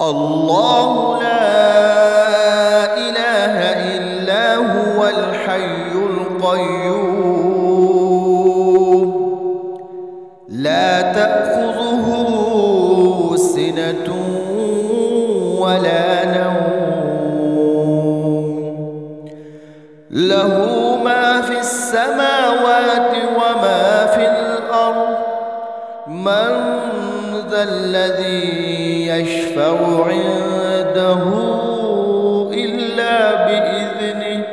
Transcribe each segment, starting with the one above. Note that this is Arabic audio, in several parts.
الله لا إله إلا هو الحي القيوم لا تأخذه سنة ولا نوم له ما في السماوات وما في الأرض من ذا الذي يشفع عنده إلا بإذنه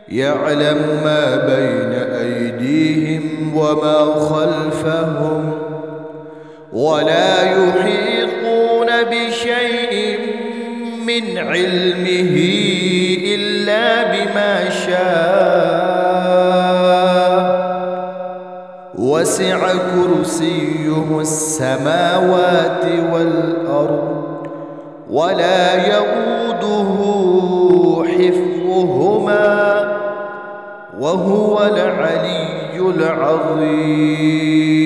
يعلم ما بين أيديهم وما خلفهم ولا يحيطون بشيء من علمه إلا بما شاء وسع كرسيه السماوات والأرض ولا يؤوده حفظهما وهو العلي العظيم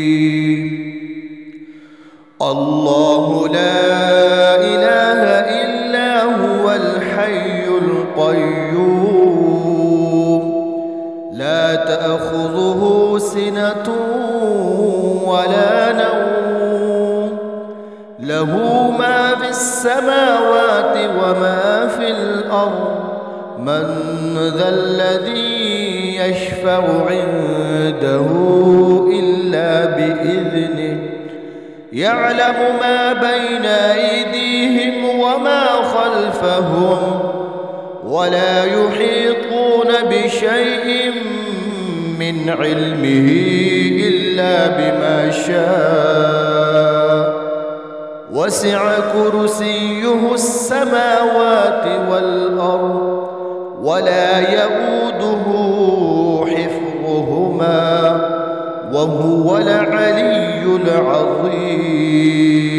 الله لا إله إلا هو الحي القيوم لا تأخذه سنة ولا نوم له ما في السماوات وما في الأرض من ذا الذي يشفع عنده إلا بإذنه يعلم ما بين أيديهم وما خلفهم ولا يحيطون بشيء من علمه إلا بما شاء وسع كرسيه السماوات والأرض ولا يؤوده حفظهما وهو العلي العظيم